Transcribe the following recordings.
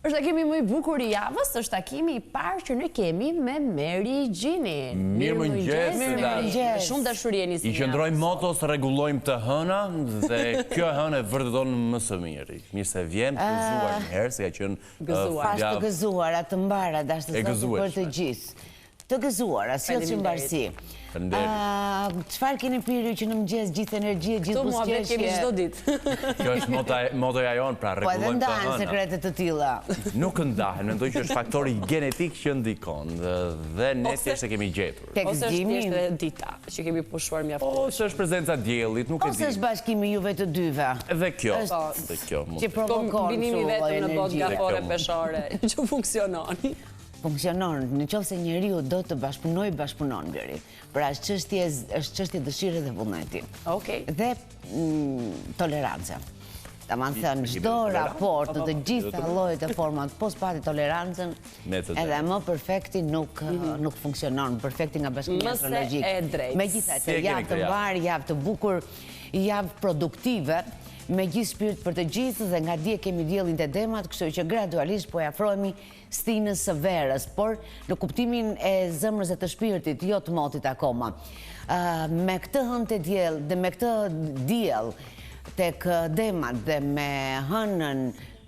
Është takimi më i bukur i javës, është takimi i parë që ne kemi me Mary Gjinin. Mirëmëngjes. Shumë dashuri e nisim. I qëndrojmë motos, rregullojmë të hëna dhe kjo hënë e vërteton më së miri. Mirë se vjen, gëzuar një herë, se ka qenë pas të gëzuara, të mbara, dashur të thotë për të gjithë. Të gëzuara, sjellë që mbarsi. Çfarë keni pirë që në mëngjes gjithë energji, gjithë buzëqeshje? Këto kemi çdo ditë. Kjo është motoja jonë, pra rregullojmë të hëna. Po edhe ndahen sekrete të tilla. Nuk ndahen, mendoj që është faktori genetik që ndikon dhe ne thjesht e kemi gjetur. Ose është thjesht dita që kemi pushuar mjaftuar. Ose është prezenca diellit, nuk e di. Ose është bashkimi juve të dyve. Dhe kjo. Që provokon binimi vetëm në botë gafore peshore që funksionon. Funksionon, në qoftë se njeriu do të bashkëpunon Bleri. Pra është çështje dëshire dhe vullneti. Okej. Dhe toleranca. Tamam thënë, çdo raport të gjitha llojet e format, po s'pati tolerancën, edhe më perfekti nuk funksionon, perfekti nga bashkimi astrologjik. Megjithatë, javë të mbar, javë të bukur, javë produktive, me gjithë shpirt për të gjithë dhe nga dje kemi diellin te demat, kështu që gradualisht po afrohemi stinës së verës, por në kuptimin e zemrës e të shpirtit, jo të motit akoma. Me këtë hënë të diell dhe me këtë diell tek demat dhe me hënën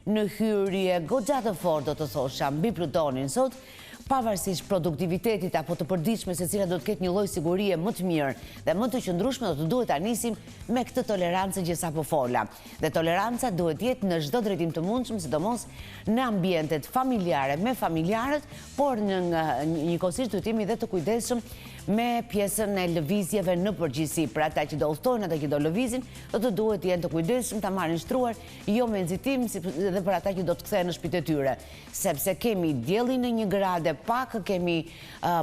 në hyrje goxha të fortë, do të thosha, mbi Plutonin sot, pavarësisht produktivitetit apo të përditshme se cila do të ketë një lloj sigurie më të mirë dhe më të qëndrueshme, do të duhet ta nisim me këtë tolerancë që sapo fola. Dhe toleranca duhet jetë në çdo drejtim të mundshëm, sidomos në ambientet familjare me familjarët, por në njëkohësisht duhet jemi dhe të kujdesshëm me pjesën e lëvizjeve në përgjithësi. Pra ata që do udhtojnë, ata që do lëvizin, do të duhet të jenë të kujdesshëm, ta marrin shtruar, jo me nxitim, dhe për ata që do të kthehen në shtëpitë e tyre, sepse kemi diellin në 1 gradë pak, kemi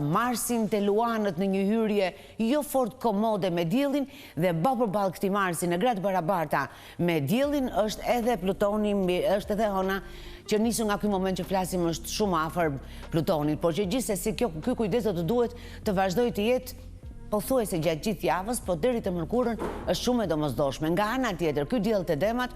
Marsin te Luanët në një hyrje jo fort komode me diellin dhe përballë këtij Marsi në gradë barabarta me diellin është edhe Plutoni, është edhe hëna që nisu nga ky moment që flasim është shumë afër Plutonit, por që gjithsesi ky kujdes do të duhet të vazhdojë të jetë pothuajse gjatë gjithë javës, por deri te mërkurën është shumë e domosdoshme. Nga ana tjetër, ky diell te demat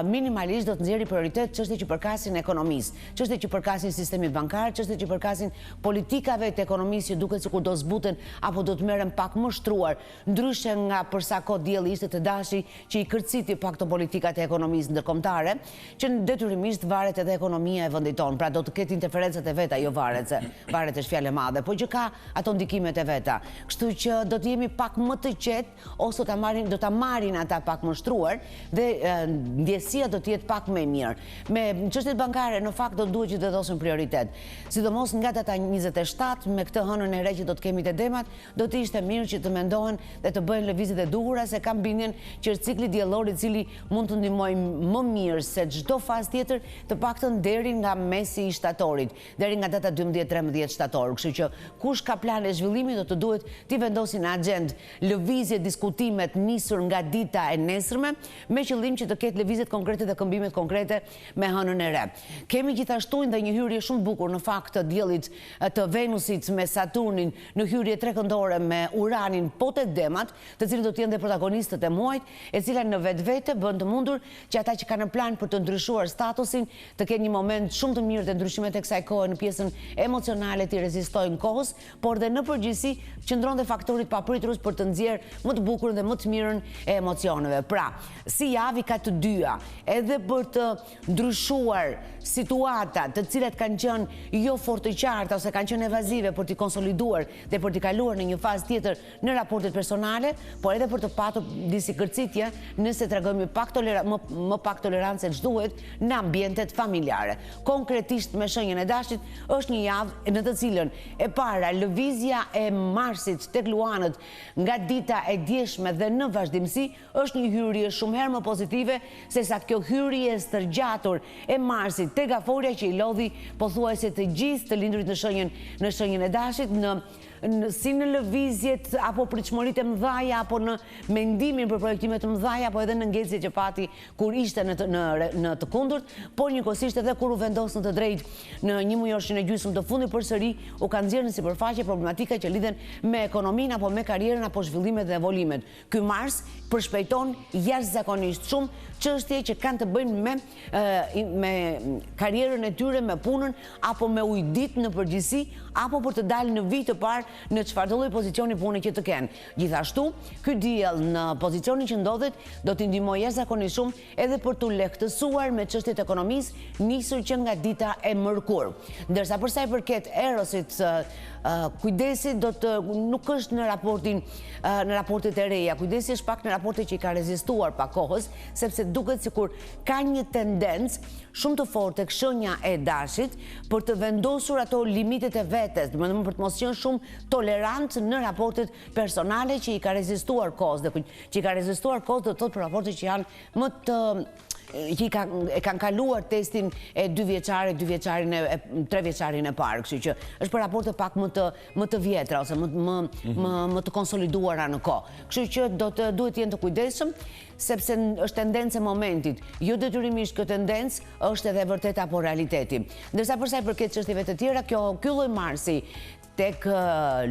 minimalisht do të nxjerrë prioritet çështje që përkasin ekonomisë, çështje që përkasin sistemit bankar, çështje që përkasin politikave të ekonomisë që duket sikur do zbuten apo do të merren pak më shtruar, ndryshe nga përsa kohë dielli ishte të dashi që i kërciti pak të politikat e ekonomisë ndërkombëtare, që detyrimisht varet edhe ekonomia e vendit tonë. Pra do të ketë interferencat e veta, jo varet, se varet është fjalë e madhe, por që ka ato ndikimet e veta. Kështu që do të jemi pak më të qetë, ose do ta marrin ata pak më shtruar dhe ndjesia do të jetë pak më e mirë. Me çështjet bankare në fakt do duhet që të dhosin prioritet. Sidomos nga data 27 me këtë hënën e re që do të kemi te demat, do të ishte mirë që të mendohen dhe të bëjnë lëvizjet e duhura, se kam bindjen që cikli diellor i cili mund të ndihmojë më mirë se çdo fazë tjetër, të paktën deri nga mesi i shtatorit, deri nga data 12-13 shtator. Kështu që kush ka plane zhvillimi do të duhet të vendosin në agend lëvizje, diskutimet nisur nga dita e nesërme, me qëllim që të ketë lëvizjet konkrete dhe këmbimet konkrete me hënën e re. Kemi gjithashtu dhe një hyrje shumë bukur në fakt të diellit të Venusit me Saturnin në hyrje trekëndore me Uranin po te demat, të cilët do të jenë dhe protagonistët e muajit, e cila në vetvete bën të mundur që ata që kanë plan për të ndryshuar statusin të kenë një moment shumë të mirë të ndryshimit të kësaj kohe në pjesën emocionale të rezistojnë kohës, por dhe në përgjithësi qëndron dhe faktorit papriturës për të nxjerrë më të bukurën dhe më të mirën e emocioneve. Pra, si javë ka të dyja, edhe për të ndryshuar situata të cilat kanë qenë jo fort të qarta ose kanë qenë evazive, për t'i konsoliduar dhe për t'i kaluar në një fazë tjetër në raportet personale, por edhe për të patur disi kërcitje nëse tregojmë më pak tolerancë ç'duhet në ambientet familjare. Konkretisht me shenjën e dashit është një javë në të cilën e para lëvizja e Marsit tek Luanët nga dita e djeshme dhe në vazhdimsi është një hyrje shumë herë më pozitive sesa kjo hyrje e stërgjatur e Marsit tek Gaforia që i lodhi pothuajse të gjithë të lindurit në shenjën e dashit në si në lëvizjet apo pritshmëritë e mëdhaja apo në mendimin për projektime të mëdhaja apo edhe në ngecjet që pati kur ishte në të kundërt, por njëkohësisht edhe kur u vendos në të drejtë në një mujorshin e gjysmë të fundit përsëri u kanë nxjerrë në sipërfaqe problematika që lidhen me ekonominë apo me karrierën apo zhvillimet dhe evolimet. Ky mars përshpejton jashtëzakonisht shumë çështje që kanë të bëjnë me karrierën e tyre, me punën apo me ujdit në përgjithësi apo për të dalë në vit të parë në çfarëdo lloj pozicioni pune që të kenë. Gjithashtu, ky diell në pozicionin që ndodhet do t'i ndihmojë jashtëzakonisht shumë edhe për t'u lehtësuar me çështjet e ekonomisë nisur që nga dita e mërkurë. Ndërsa për sa i përket Erosit, kujdesi nuk është në raportet e reja, kujdesi është pak në raportet që i ka rezistuar pa kohës, sepse duket sikur ka një tendencë shumë të fortë tek shenja e Dashit për të vendosur ato limitet e vetes, domethënë për të mos qenë shumë tolerant në raportet personale që i ka rezistuar kohës, që i ka rezistuar kohës do të thotë për raportet që janë më të që e kanë kaluar testin e 2 vjeçarin e 3 vjeçarin e parë, kështu që është për raporte pak më të vjetra ose më të konsoliduara në kohë. Kështu që duhet të jenë të kujdesshëm sepse është tendencë e momentit. Jo detyrimisht kjo tendencë është edhe vërtet apo realiteti. Ndërsa për sa i përket çështjeve të tjera, ky lloj marsi tek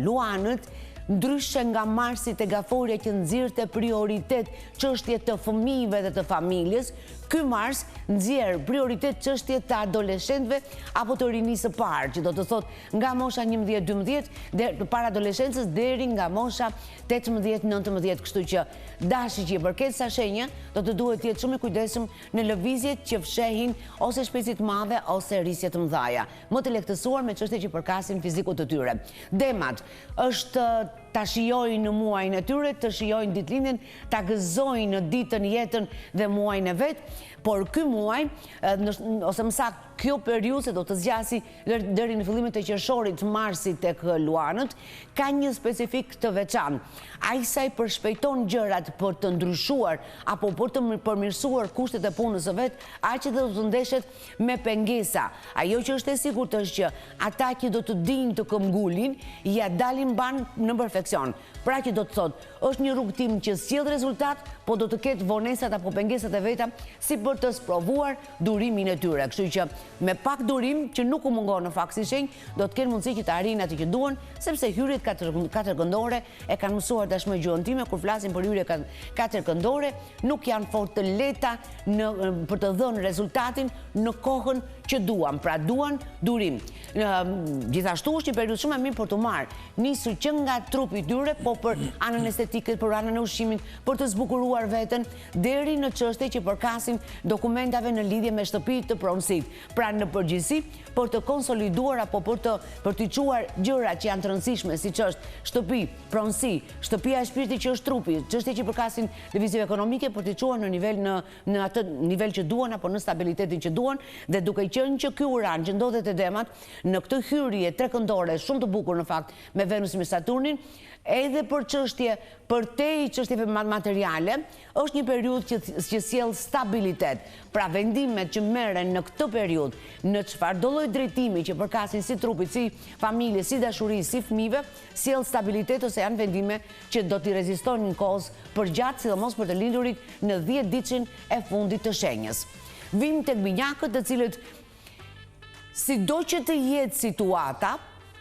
luanët ndryshe nga marsi te gaforja që nxirrte prioritet çështje të fëmijëve dhe të familjes, ky mars nxjerr prioritet çështje të adoleshentëve apo të rinisë së parë, që do të thotë nga mosha 11-12 deri para adoleshencës deri nga mosha 18-19, kështu që Dashi që i përket sa shenja do të duhet të jetë shumë i kujdesshëm në lëvizjet që fshehin ose shpejtësi të mëdha ose rrisje të mëdha, më të lehtësuar me çështje që përkasin fizikut të tyre. Demat është ta shijojnë në muajin e tyre, të shijojnë ditëlindjen, ta gëzojnë në ditën, jetën dhe muajin e vet, por ky muaj, ose më saktë kjo periudhë do të zgjasi deri në fillimin e qershorit marsit tek luanët, ka një specifik të veçantë. Ai sa i përshpejton gjërat për të ndryshuar apo për të përmirësuar kushtet e punës së vet, aq edhe do të ndeshet me pengesa. Ajo që është e sigurt është që ata që do të dinë të këmbgulin, ja dalin mban në perfeksion. Pra që do të thotë, është një rrugtim që sjell rezultat, po do të ketë vonesat apo pengesat e veta si për të sprovuar durimin e tyre. Kështu që me pak durim që nuk u mungon në fakt si shenjë, do të kenë mundësi që të arrijnë atë që duan, sepse hyrjet katërkëndore e kanë mësuar tashmë gjuhën time kur flasin për hyrje katërkëndore, nuk janë fort të lehta për të dhënë rezultatin në kohën që duan, pra duan durim. Gjithashtu është një periudhë shumë e mirë për të marrë nisur që nga trupi i tyre, po për anën estetike, për anën e ushqimit, për të zbukuruar veten, deri në çështje që përkasin dokumentave në lidhje me shtëpitë të pronësit. Pra në përgjithësi, për të konsoliduar apo për të quar gjëra që janë të rëndësishme, siç është shtëpi, pronësi, shtëpia e shpirtit që është trupi, çështje që përkasin lëvizjeve ekonomike për të quar në atë nivel që duan apo në stabilitetin që duan, dhe duke qenë që ky uran që ndodhet e Demat në këtë hyrje trekëndore shumë të bukur në fakt me Venusin me Saturnin, edhe për tej çështjeve materiale, është një periudhë që sjell stabilitet. Pra vendimet që merren në këtë periudhë, në çfarëdo lloj drejtimi që përkasin si trupit, si familjes, si dashurisë, si fëmijëve, sjell stabilitet ose janë vendime që do t'i rezistojnë kohës përgjatë, sidomos për të lindurit në 10 ditën e fundit të shenjës. Vim tek binjakët, të cilët sido që të jetë situata,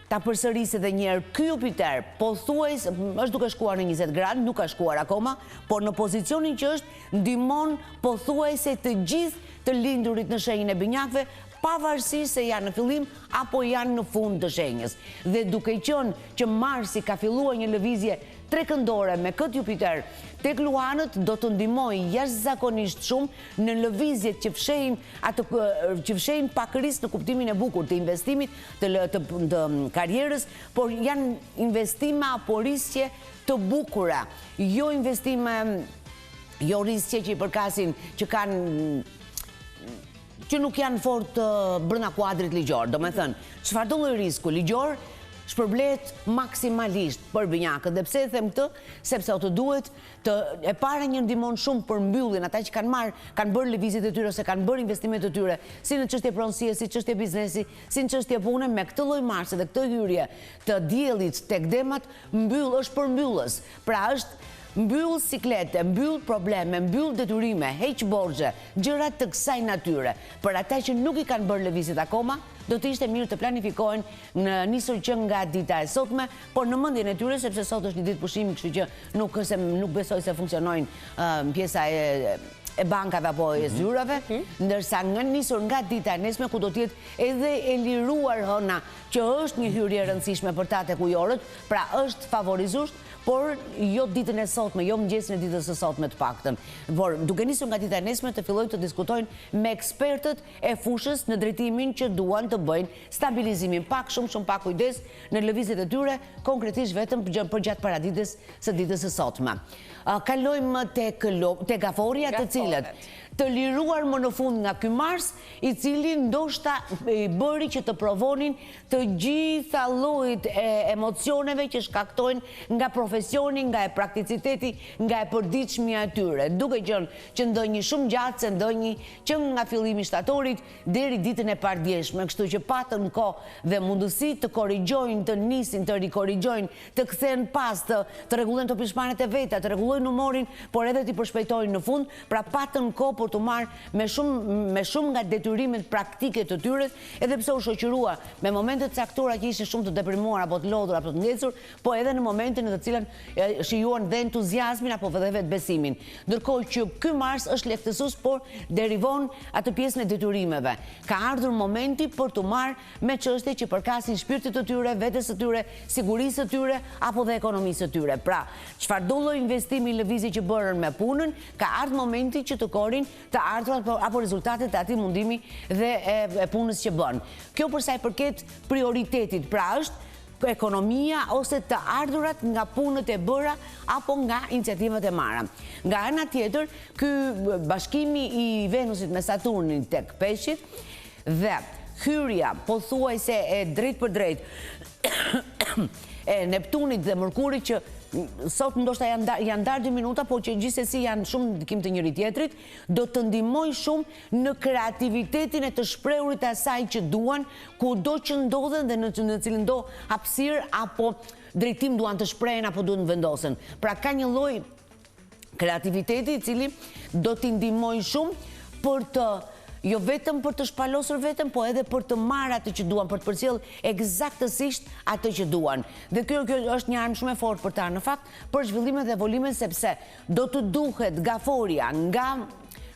ta përsërisë edhe një herë, ky Jupiter pothuajse është duke shkuar në 20 gradë, nuk ka shkuar akoma, por në pozicionin që është ndihmon pothuajse të gjithë të lindurit në shenjën e binjakëve, pavarësisht se janë në fillim apo janë në fund të shenjës. Dhe duke qenë që Marsi ka filluar një lëvizje trekëndore me këtë Jupiter tek luanët, do të ndihmojë jashtëzakonisht shumë në lëvizjet që fshehin pak risk në kuptimin e bukur të investimit, të karrierës, por janë investime apo riskje të bukura, jo investime, jo riskje që i përkasin që nuk janë fort brenda kuadrit ligjor. Do me thënë, çfarëdo lloj risku ligjor shpërblet maksimalisht për binjakët. Dhe pse e them këtë? Sepse o të duhet e para një ndihmon shumë për mbylljen, ata që kanë bërë lëvizjet e tyre ose kanë bërë investimet e tyre, si në çështje pronësie, si çështje biznesi, si në çështje pune, me këtë lloj marse dhe këtë hyrje të diellit tek demat, është përmbyllës. Pra është mbyll siklete, mbyll probleme, mbyll detyrime, heq borxhe, gjëra të kësaj natyre. Për ata që nuk i kanë bërë lëvizjet akoma, do të ishte mirë të planifikohen në nisur që nga dita e sotme, por në mendjen e tyre sepse sot është një ditë pushimi, kështu që nuk besoj se funksionojnë pjesa e bankave apo e zyrave, ndërsa nga nisur nga dita e nesme, ku do t'jetë edhe e liruar hëna, që është një hyrje e rëndësishme për ta tek ujorët, pra është favorizuar, por jo ditën e sotme, jo mëngjesin e ditës së sotme të paktën. Por duke nisur nga dita e nesme të fillojnë të diskutojnë me ekspertët e fushës në drejtimin që duan të bëjnë stabilizimin pak, shumë pak kujdes në lëvizjet e tyre, konkretisht vetëm për gjatë paraditës së ditës së sotme. Kalojmë te gaforia, të cilët të liruar më në fund nga ky mars, i cili ndoshta i bëri që të provonin të gjitha llojet e emocioneve që shkaktojnë nga profesioni, nga e prakticiteti, nga e përditshmja e tyre, duke qenë që ndonjë shumë gjatë se ndonjë që nga fillimi i shtatorit deri ditën e pardjeshme, kështu që patën kohë dhe mundësi të korrigjojnë, të nisin, të rikorrigjojnë, të kthehen pas, të rregullojnë topishmanet e veta, të rregullojnë humorin, por edhe të përshpejtojnë në fund, pra patën kohë për të marrë me shumë nga detyrimet praktike të tyre, edhe pse u shoqërua me momente të caktuara që ishin shumë të deprimuar apo të lodhur apo të ngecur, po edhe në momentin në të cilën shijuan dhe entuziazmin apo edhe vetbesimin. Ndërkohë që ky mars është lehtësues, por derivon atë pjesën e detyrimeve. Ka ardhur momenti për të marrë me çështje që përkasin shpirtit të tyre, vetes së tyre, sigurisë së tyre apo dhe ekonomisë së tyre. Pra, çfarëdo lloj investimi lëvizje që bërën me punën, ka ardhur momenti që të korin të ardhurat apo rezultatet të atij mundimi dhe e punës që bën. Kjo për sa i përket prioritetit, pra është ekonomia ose të ardhurat nga punët e bëra apo nga iniciativat e marra. Nga ana tjetër, ky bashkimi i Venusit me Saturnin tek Peshqit dhe hyrja pothuajse e drejt për drejt e Neptunit dhe Mërkurit që sot ndoshta janë ndarë 2 minuta, po që gjithsesi janë shumë në ndikim të njëri tjetrit, do të ndihmojnë shumë në kreativitetin e të shprehurit të asaj që duan, kudo që ndodhen dhe në cilin do hapësirë apo drejtim duan të shprehen apo duan të vendosen. Pra ka një lloj kreativiteti i cili do t'i ndihmojnë shumë për të jo vetëm për të shpalosur vetëm, po edhe për të marrë atë që duan, për të përcjellë eksaktësisht atë që duan. Dhe kjo është një armë shumë e fortë për ta në fakt, për zhvillimet dhe volimet, sepse do të duhet gaforia nga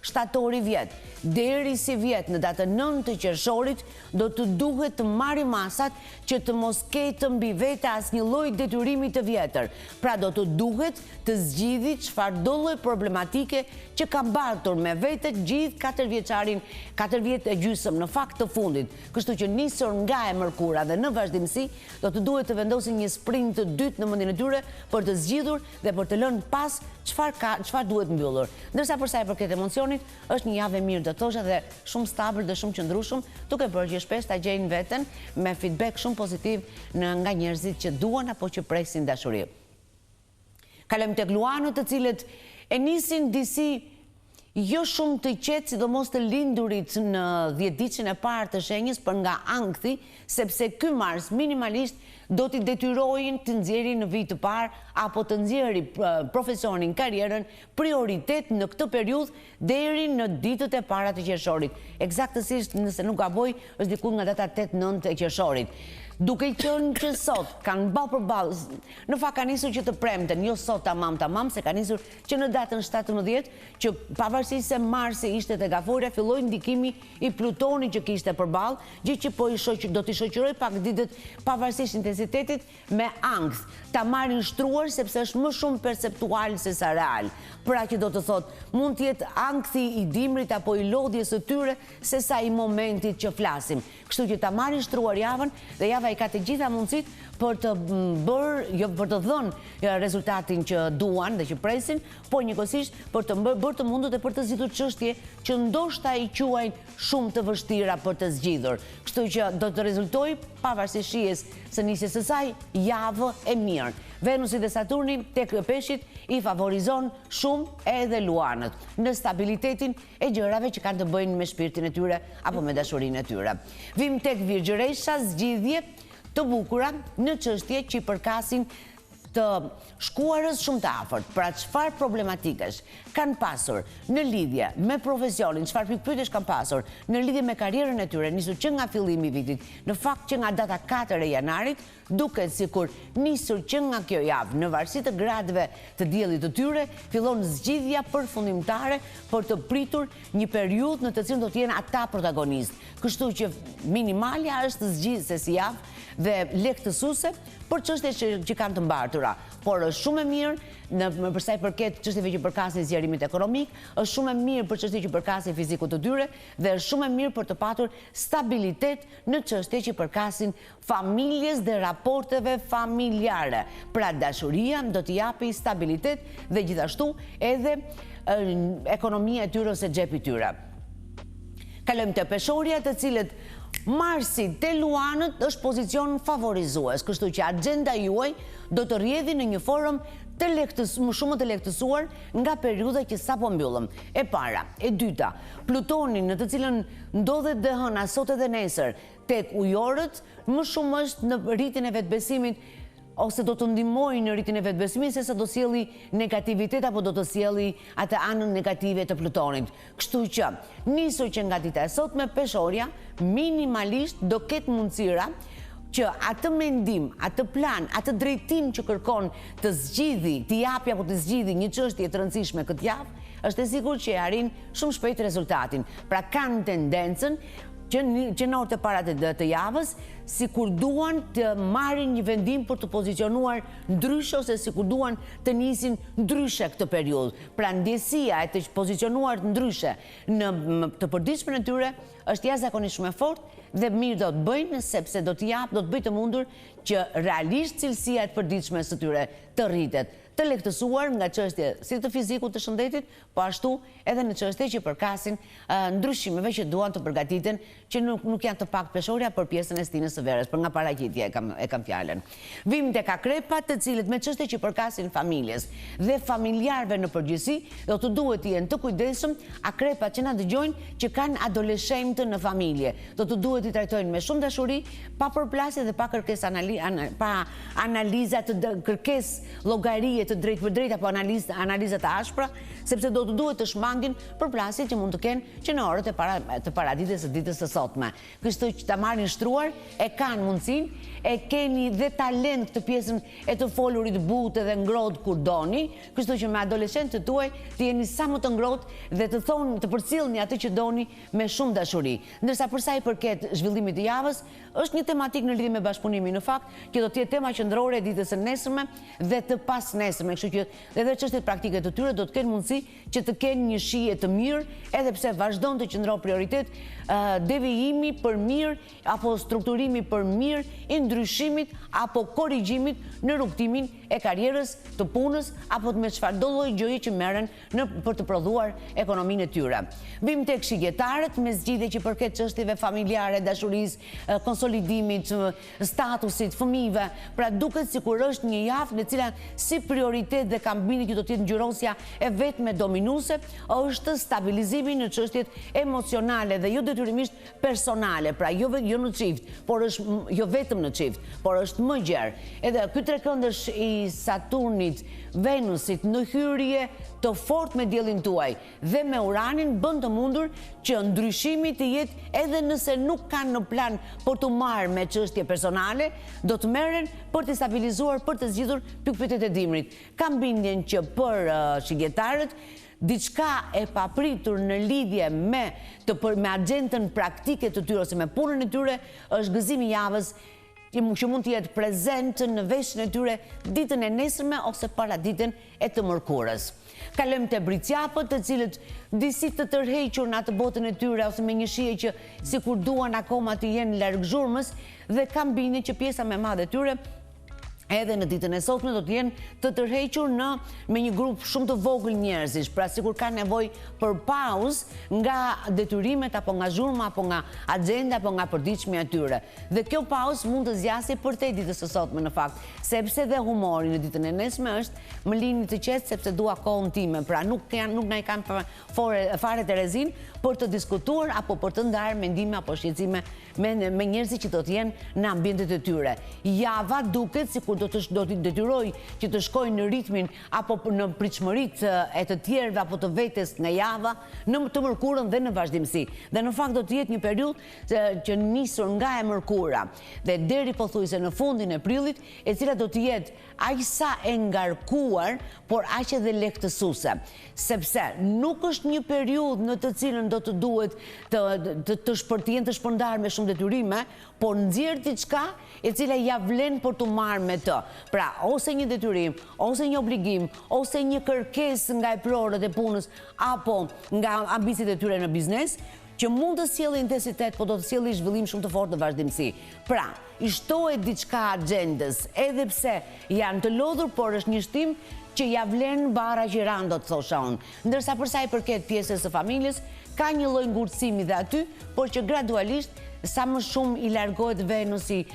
shtatori vjet deri si vjet në datën 9 të qershorit, do të duhet të marrë masat që të mos ketë mbi vete asnjë lloj detyrimi të vjetër. Pra do të duhet të zgjidhë çfarëdo lloj problematike që ka mbartur me vete gjithë 4 vjeçarin, 4 vjet e gjysmë në fakt të fundit. Kështu që nisur nga e mërkura dhe në vazhdimsi, do të duhet të vendosin një sprint të dytë në mendjen e tyre për të zgjidhur dhe për të lënë pas çfarë duhet mbyllur. Ndërsa për sa i përket emocionit, është një javë e mirë të thosha dhe shumë stabil dhe shumë qëndrueshëm, duke bërë që shpesh ta gjejnë veten me feedback shumë pozitiv nga njerëzit që duan apo që presin dashuri. Kalojmë tek luanët, të cilët e nisin disi jo shumë të qetë, sidomos të lindurit në 10-ditën e parë të shenjës, për nga ankthi, sepse ky mars minimalisht do t'i detyrojnë të nxjerrin në vit të parë apo të nxjerrin profesionin, karrierën, prioritet në këtë periudhë deri në ditët e para të qershorit. Eksaktësisht, nëse nuk gaboj, është diku nga data 8-9 e qershorit. Duke qenë që sot kanë ballë për ballë, në fakt ka nisur që të premten, jo sot tamam, se ka nisur që në datën 17, që pavarësisht se marsi ishte te gaforia, filloi ndikimi i Plutonit që kishte përballë, gjë që po do t'i shoqëroj pak ditët pavarësisht intensitetit me ankth. Ta marrin shtruar sepse është më shumë perceptual se sa real. Pra që do të thot, mund të jetë ankthi i dimrit apo i lodhjes së tyre se sa i momentit që flasim. Kështu që ta marrin shtruar javën dhe java i ka të gjitha mundësit për të bërë, jo për të dhënë rezultatin që duan dhe që presin, por njëkohësisht për të bërë të mundur dhe për të zgjidhur çështje që ndoshta i quajnë shumë të vështira për të zgjidhur. Kështu që do të rezultojë pavarësisht shijes së nisjes së saj javë e mirë. Venusi dhe Saturni tek Peshqit i favorizon shumë edhe luanët në stabilitetin e gjërave që kanë të bëjnë me shpirtin e tyre apo me dashurinë e tyre. Vim tek Virgjëresha, zgjidhje të bukura në çështje që i përkasin të shkuarës shumë të afërt. Pra çfarë problematikesh kanë pasur në lidhje me profesionin, çfarë pikpyetjesh kanë pasur në lidhje me karrierën e tyre, nisur që nga fillimi i vitit, në fakt që nga data 4 e janarit, duket sikur nisur që nga kjo javë, në varësi të gradëve të diellit të tyre, fillon zgjidhja përfundimtare për të pritur një periudhë në të cilën do të jenë ata protagonistë. Kështu që minimalja është zgjidhse si javë dhe lehtësuese për çështjet që kanë të mbartura, por është shumë e mirë për sa i përket çështjeve që përkasin zgjerimit ekonomik, është shumë e mirë për çështjet që përkasin fizikut të tyre dhe është shumë e mirë për të patur stabilitet në çështjet që përkasin familjes dhe raporteve familjare. Pra dashuria do t'i japi stabilitet dhe gjithashtu edhe ekonomia e tyre ose xhepi i tyre. Kalojmë te Peshorja, të cilët Marsi te luanët është pozicion favorizues, kështu që agenda juaj do të rrjedhë në një formë më shumë të lehtësuar nga periudha që sapo mbyllëm. E para, e dyta, Plutoni në të cilën ndodhet dhe hëna sot edhe nesër tek ujorët, më shumë është në rritjen e vetbesimit ose do të ndihmojë në rritjen e vetbesimit sesa do sjelli negativitet apo do të sjelli atë anën negative të Plutonit. Kështu që nisur që nga dita e sotme Peshorja minimalisht do ketë mundësira që atë mendim, atë plan, atë drejtim që kërkon të zgjidhi, të japi apo të zgjidhi një çështje të rëndësishme këtë javë, është e sigurt që e arrin shumë shpejt rezultatin. Pra kanë tendencën që në orët e para të javës, si kur duan të marrin një vendim për të pozicionuar ndryshe ose si kur duan të nisin ndryshe këtë periudhë. Pra ndjesia e të pozicionuar ndryshe në të përditshmën e tyre është jashtëzakonisht shumë e fortë dhe mirë do të bëjnë sepse do të bëjë të mundur që realisht cilësia e të përditshme së tyre të rritet, të lehtësuar nga çështje si të fizikut të shëndetit, po ashtu edhe në çështje që përkasin ndryshimeve që duan të përgatiten, që nuk janë të pak Peshorja për pjesën e stinës së verës, për nga paraqitja e kam fjalën. Vim tek Akrepat, të cilët me çështje që përkasin familjes dhe familjarëve në përgjithësi, do të duhet të jenë të kujdesshëm Akrepat që na dëgjojnë që kanë adoleshentë në familje. Do të duhet i trajtojnë me shumë dashuri, pa përplasje dhe pa kërkesë pa analiza të kërkesë llogarie të drejtë për drejtë apo analiza të ashpra, sepse do të duhet të shmangin përplasjet që mund të kenë që në orët të paradites së ditës së sotme. Kështu që ta marrin shtruar, e kanë mundësinë, e keni dhe talent këtë pjesën e të folurit butë dhe ngrohtë kur doni, kështu që me adoleshentët tuaj të jeni sa më të ngrohtë dhe të thonë të përcjellni atë që doni me shumë dashuri. Ndërsa për sa i përket zhvillimit të javës, është një tematik në lidhje me bashkëpunimin në fakt, që do të jetë tema qendrore e ditës së nesërme dhe të pasnesërme, kështu që edhe çështjet praktike të tyre do të kenë mundësi që të kenë një shije të mirë, edhe pse vazhdon të qëndrojë prioritet devijimi për mirë apo strukturimi për mirë i ndryshimit apo korrigjimit në rrugtimin e karrierës, të punës apo me çfarëdo lloj gjëje që merren për të prodhuar ekonominë e tyre. Vim tek shigjetarët me zgjidhje që përket çështjeve familjare, dashurisë, konsolidimit, statusit, fëmijëve. Pra duket sikur është një javë në cila si prioritet dhe kambini që do të jetë ngjyrosja e vetme dominuese është stabilizimi në çështjet emocionale dhe jo detyrimisht personale, pra jo në çift, por është jo vetëm në çift, por është më gjerë. Edhe ky trekëndësh i Saturnit, Venusit në hyrje të fortë me diellin tuaj dhe me Uranin bën të mundur që ndryshimi të jetë edhe nëse nuk kanë në plan për të marrë me çështje personale, do të merren për të stabilizuar, për të zgjidhur pikpyetjet e dimrit. Kam bindjen që për shigjetarët diçka e papritur në lidhje me agjendën praktike të tyre ose me punën e tyre është gëzimi i javës që mund të jetë prezent në veshjen e tyre ditën e nesërme ose para ditën e të mërkurës. Kalojmë te Bricjapët, të cilët disi të tërhequr në atë botën e tyre ose me një shije që sikur duan akoma të jenë larg zhurmës dhe kam bindjen që pjesa më e madhe e tyre edhe në ditën e sotme do të jenë të tërhequr me një grup shumë të vogël njerëzish, pra sikur ka nevojë për pauzë nga detyrimet apo nga zhurma apo nga agenda apo nga përditshmi atyre. Dhe kjo pauzë mund të zgjasë përtej ditës së sotme në fakt, sepse dhe humori në ditën e nesme është më lini të qetë sepse dua kohën time, pra nuk na i kanë fare Terezin për të diskutuar apo për të ndarë mendime apo shqetësime me njerëzit që do të jenë në ambientet e tyre. Java duket sikur do të detyroj që të shkojnë në ritmin apo në pritshmëritë e të tjerëve apo të vetes nga java në të mërkurën dhe në vazhdimsi. Dhe në fakt do të jetë një periudhë që nisur nga e mërkura dhe deri pothuajse në fundin e prillit, e cila do të jetë aq sa e ngarkuar, por aq edhe lehtësuese, sepse nuk është një periudhë në të cilën do të duhet të shpërndar me shumë detyrime, por nxjerr diçka e cila ja vlen për të marrë me të. Pra, ose një detyrim, ose një obligim, ose një kërkesë nga e prorët e punës, apo nga ambicet e tyre në biznes, që mund të sjellë intensitet, po do të sjellë zhvillim shumë të fortë në vazhdimsi. Pra, i shtohet diçka agjendës, edhe pse janë të lodhur, por është një shtim që ja vlen bara qiran, do të thosha unë. Ndërsa përsa i përket pjesës së familjes, ka një lloj ngurtësimi dhe aty, por që gradualisht sa më shumë i largohet Venusi,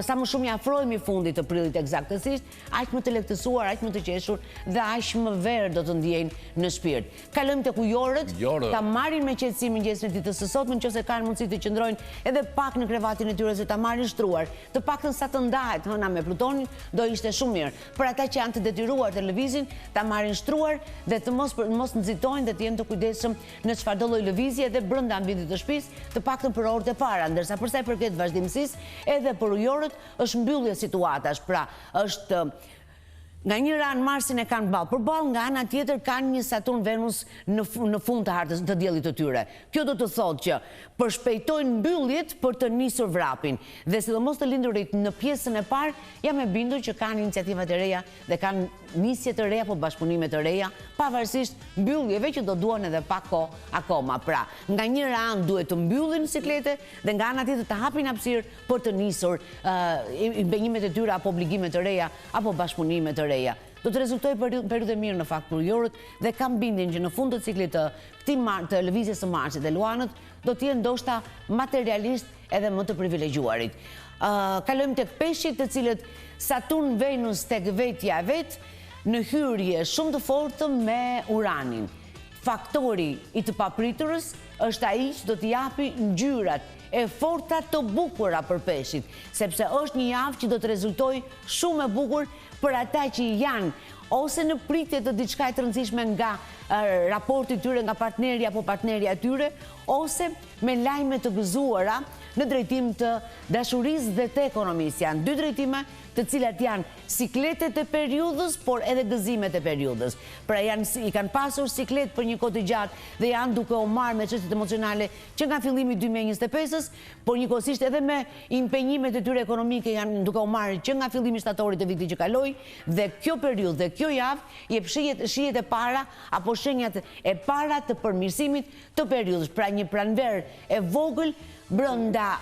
sa më shumë i afrohemi fundit të prillit eksaktësisht, aq më të lehtësuar, aq më të qeshur dhe aq më verë do të ndjejnë në shpirt. Kalojmë tek ujorët, ta marrin me qetësi mëngjesin e ditës së sotme, nëse kanë mundësi të qëndrojnë edhe pak në krevatin e tyre se ta marrin shtruar, të paktën sa të ndahet hëna me Plutonin, do ishte shumë mirë. Për ata që janë të detyruar të lëvizin, ta marrin shtruar dhe të mos nxitojnë dhe të jenë të kujdesshëm në çfarëdo lloj lëvizje dhe brenda ambientit të shtëpisë, të paktën për orët e para. Ndërsa përsa i përket vazhdimësisë, edhe për ujorët është mbyllje situatash, pra është nga një ranë Marsin e kanë përballë, nga ana tjetër kanë një Saturn Venus në fund të hartës të diellit të tyre. Kjo do të thotë që përshpejtojnë mbylljet për të nisur vrapin. Dhe sidomos të lindurit në pjesën e parë, jam e bindur që kanë iniciativa të reja dhe kanë nisje të reja apo bashkëpunime të reja, pavarësisht mbylljeve që do duan edhe pak kohë akoma. Pra, nga njëra anë duhet të mbyllin siklete dhe nga ana tjetër të hapin hapësirë për të nisur impenjimet e tyre apo obligimet të reja apo bashkëpunime të reja. Do të rezultojë periudhë mirë në fakt për ujorët dhe kam bindjen që në fund të ciklit të lëvizjes së Marsit dhe Luanët do të jenë ndoshta materialisht edhe më të privilegjuarit. Kalojmë tek peshqit, të cilët Saturn Venus tek vetja e vet në hyrje shumë të fortë me Uranin. Faktori i të papriturës është ai që do t'i japi ngjyrat e forta të bukura për peshqit, sepse është një javë që do të rezultojë shumë e bukur për ata që janë ose në pritje të diçka të rëndësishme nga raporti tyre nga partneri apo partnerja tyre, ose me lajme të gëzuara në drejtim të dashurisë dhe të ekonomisë. Janë dy drejtime të cilat janë sikletet e periudhës, por edhe gëzimet e periudhës. Pra i kanë pasur siklet për një kohë të gjatë dhe janë duke u marrë me çështjet emocionale që nga fillimi 2025-s, por njëkohësisht edhe me impenjimet e tyre ekonomike janë duke u marrë që nga fillimi shtatorit të vitit që kaloi, dhe kjo periudhë dhe kjo javë jep shijet e para apo shenjat e para të përmirësimit të periudhës. Pra një pranverë e vogël brenda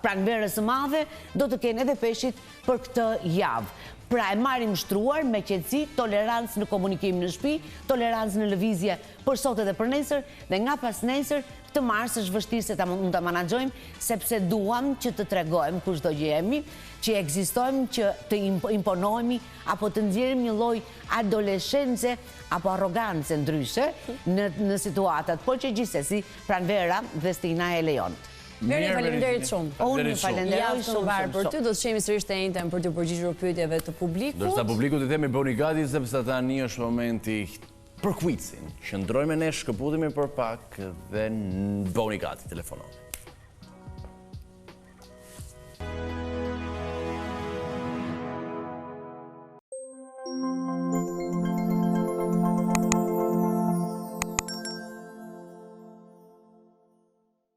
pranverës së madhe do të kenë edhe peshqit për këtë javë. Pra e marrim shtruar me qetësi, tolerancë në komunikim në shtëpi, tolerancë në lëvizje për sot edhe për nesër, dhe nga pas nesër këtë Mars është vështirë se mund ta menaxhojmë, sepse duam që të tregojmë kushdo që jemi, që ekzistojmë, që të imponohemi apo të nxjerrim një lloj adoleshence apo arrogancë ndryshe në situatat, por që gjithsesi pranvera dhe stina e lejon. Meri, faleminderit shumë. Unë falenderoj shumë për ty, do të shemi sërish të njëjtën për të përgjigjur pyetjeve të publikut. Ndërsa publiku të themi bëni gati sepse tani është momenti për quizin. Qëndrojmë ne, shkëputemi për pak dhe bëni gati telefonon.